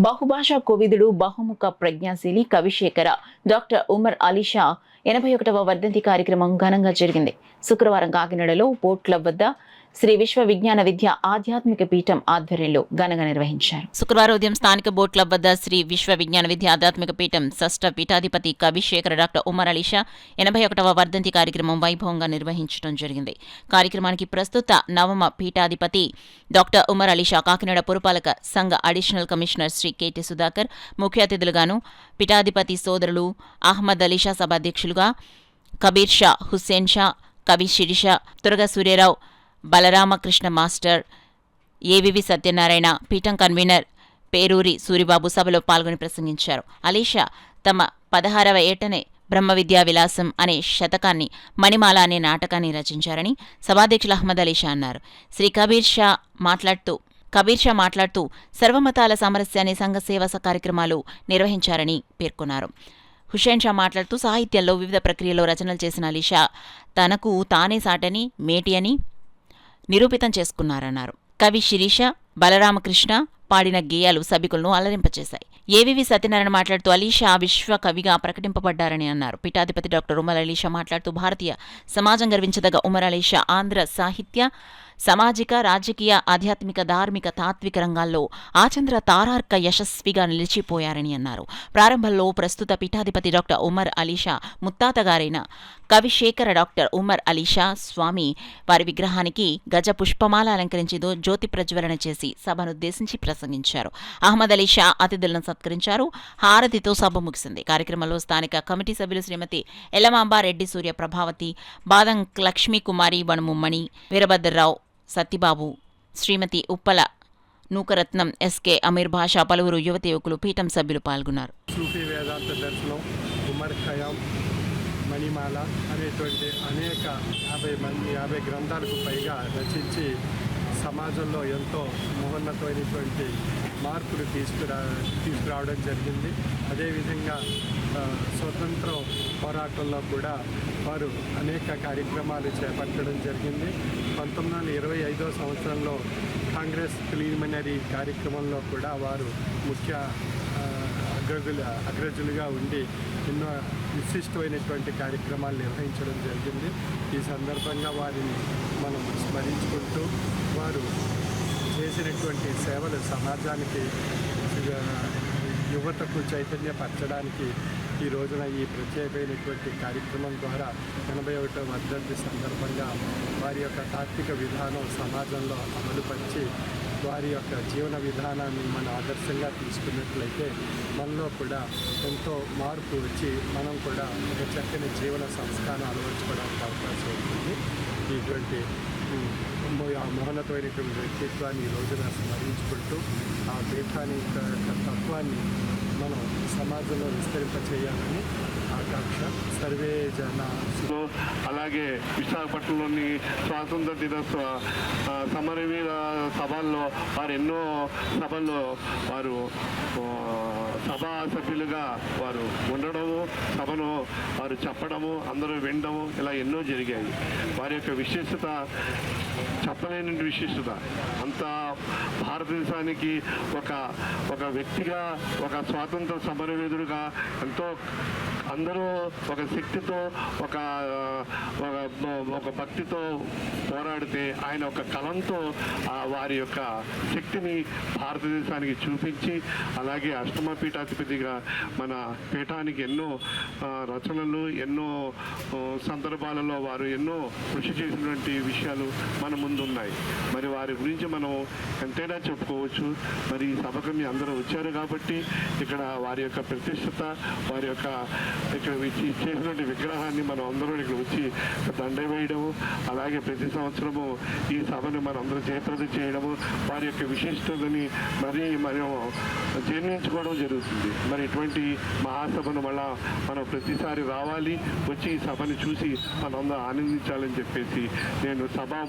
బహుభాషా కోవిదుడు బహుముఖ ప్రజ్ఞాశీలి కవిశేఖర డాక్టర్ ఉమర్ అలీ షా 81వ వర్ధంతి కార్యక్రమం ఘనంగా జరిగింది. శుక్రవారం కాకినాడలో బోట్ క్లబ్ వద్ద శ్రీ విశ్వ విజ్ఞాన విద్య ఆధ్యాత్మిక పీఠం ఆధ్వర్యంలో ఘనంగా నిర్వహించారు. శుక్రవారం ఉదయం స్థానిక బోట్ క్లబ్ వద్ద శ్రీ విశ్వ విజ్ఞాన విద్య ఆధ్యాత్మిక పీఠం షష్ఠ పీఠాధిపతి కవిశేఖర డాక్టర్ ఉమర్ అలీ షా 81వ వర్ధంతి కార్యక్రమం వైభవంగా నిర్వహించడం జరిగింది. కార్యక్రమానికి ప్రస్తుత నవమ పీఠాధిపతి డాక్టర్ ఉమర్ అలీ షా, కాకినాడ పురపాలక సంఘ additional commissioner Shri KT Sudhakar ముఖ్య అతిథులుగాను, పీఠాధిపతి సోదరులు అహ్మద్ అలీ షా సభాధ్యక్షులుగా, కబీర్ షా, హుస్సేన్ షా, కవి శిరీష, తురగ సూర్యరావు, బలరామకృష్ణ మాస్టర్, ఏవివి సత్యనారాయణ, పీఠం కన్వీనర్ పేరూరి సూరిబాబు సభలో పాల్గొని ప్రసంగించారు. అలీషా తమ 16వ ఏటనే బ్రహ్మ విద్యా విలాసం అనే శతకాన్ని, మణిమాల అనే నాటకాన్ని రచించారని సభాధ్యక్షులు అహ్మద్ అలీ షా అన్నారు. శ్రీ కబీర్ షా మాట్లాడుతూ సర్వమతాల సామరస్యాన్ని సంఘ సేవా కార్యక్రమాలు నిర్వహించారని పేర్కొన్నారు. హుస్సేన్ షా మాట్లాడుతూ సాహిత్యంలో వివిధ ప్రక్రియలో రచనలు చేసిన అలీ షా తనకు తానే సాటని, మేటి అని నిరూపితం చేసుకున్నారన్నారు. కవి శిరీష, బలరామకృష్ణ పాడిన గేయాలు సభికులను అలరింపచేశాయి. ఏవివి సత్యనారాయణ మాట్లాడుతూ అలీ షా విశ్వ కవిగా ప్రకటింపబడ్డారని అన్నారు. పీఠాధిపతి డాక్టర్ ఉమర్ అలీ షా మాట్లాడుతూ భారతీయ సమాజం గర్వించదగ్గ ఉమర్ అలీ షా ఆంధ్ర సాహిత్య, సామాజిక, రాజకీయ, ఆధ్యాత్మిక, ధార్మిక, తాత్విక రంగాల్లో ఆచంద్ర తారార్క యశస్విగా నిలిచిపోయారని అన్నారు. ప్రారంభంలో ప్రస్తుత పీఠాధిపతి డాక్టర్ ఉమర్ అలీ షా ముత్తాతగారైన కవిశేఖర డాక్టర్ ఉమర్ అలీ షా స్వామి వారి విగ్రహానికి గజ పుష్పమాల అలంకరించి జ్యోతి ప్రజ్వలన చేసి సభనుద్దేశించి ప్రసంగించారు. అహ్మద్ అలీ షా అతిథులను సత్కరించారు. హారతితో సభ ముగిసింది. కార్యక్రమంలో స్థానిక కమిటీ సభ్యులు శ్రీమతి ఎల్లమాంబారెడ్డి, సూర్య ప్రభావతి, బాదం లక్ష్మీకుమారి, వణముమ్మణి, వీరభద్రరావు, సత్యబాబు, శ్రీమతి ఉప్పల నూకరత్నం, ఎస్కే అమీర్ భాషా, పలువురు యువతి యువకులు, పీఠం సభ్యులు పాల్గొన్నారు. సూఫీ వేదాంత దర్శనం, ఉమర్ ఖయాం, మణిమాల అనేటువంటి అనేక 50 గ్రంథాలకు పైగా రచించి సమాజంలో ఎంతో మహోన్నతమైనటువంటి మార్పులు తీసుకురావడం జరిగింది. అదేవిధంగా స్వతంత్ర పోరాటంలో కూడా వారు అనేక కార్యక్రమాలు చేపట్టడం జరిగింది. 1925వ సంవత్సరంలో కాంగ్రెస్ ప్రిలిమినరీ కార్యక్రమంలో కూడా వారు ముఖ్య అగ్రజులుగా ఉండి ఎన్నో విశిష్టమైనటువంటి కార్యక్రమాలు నిర్వహించడం జరిగింది. ఈ సందర్భంగా వారిని మనం స్మరించుకుంటూ వారు చేసినటువంటి సేవలు సమాజానికి, యువతకు చైతన్యపరచడానికి ఈ రోజున ఈ ప్రత్యేకమైనటువంటి కార్యక్రమం ద్వారా 81వ వర్ధంతి సందర్భంగా వారి యొక్క తాత్విక విధానం సమాజంలో అమలుపరిచి వారి యొక్క జీవన విధానాన్ని మనం ఆదర్శంగా తీసుకున్నట్లయితే మనలో కూడా ఎంతో మార్పు వచ్చి మనం కూడా ఒక చక్కని జీవన సంస్కారం అలవర్చుకోవడానికి అవకాశం ఉంటుంది. ఇటువంటి మహోన్నతమైనటువంటి వ్యక్తిత్వాన్ని ఈ రోజున స్మరించుకుంటూ ఆ పీఠాన్ని తత్వాన్ని మనం సమాజంలో విస్తరింపచేయాలని ఆకాంక్ష. సర్వే జన. అలాగే విశాఖపట్నంలోని స్వాతంత్ర దినోత్సవ సమరవీర సభల్లో వారు ఎన్నో సభల్లో వారు సభా సభ్యులుగా వారు ఉండడము, సభను వారు చెప్పడము, అందరూ వినడము, ఇలా ఎన్నో జరిగాయి. వారి యొక్క విశేషత చెప్పలేని విశేషత. అంత భారతదేశానికి ఒక వ్యక్తిగా, ఒక స్వాతంత్ర సమరవీరుడుగా ఎంతో అందరూ ఒక శక్తితో, ఒక భక్తితో పోరాడితే ఆయన ఒక కలంతో వారి యొక్క శక్తిని భారతదేశానికి చూపించి, అలాగే అష్టమ పీఠాధిపతిగా మన పీఠానికి ఎన్నో రచనలు, ఎన్నో సందర్భాలలో వారు ఎన్నో కృషి చేసినటువంటి విషయాలు మన ముందున్నాయి. మరి వారి గురించి మనం ఎంతైనా చెప్పుకోవచ్చు. మరి ఈ సభకు మీ అందరూ వచ్చారు కాబట్టి ఇక్కడ వారి యొక్క ప్రతిష్టత, వారి యొక్క ఇక్కడ చేసినటువంటి విగ్రహాన్ని మనం అందరూ ఇక్కడ వచ్చి దండ వేయడము, అలాగే ప్రతి సంవత్సరము ఈ సభను మనం అందరూ జయప్రదం చేయడము, వారి యొక్క విశిష్టతని మనం జీర్ణించుకోవడం జరుగుతుంది. మరి ఇటువంటి మహాసభను మళ్ళా మనం ప్రతిసారి రావాలి, వచ్చి ఈ సభని చూసి మనందరూ ఆనందించాలని చెప్పేసి నేను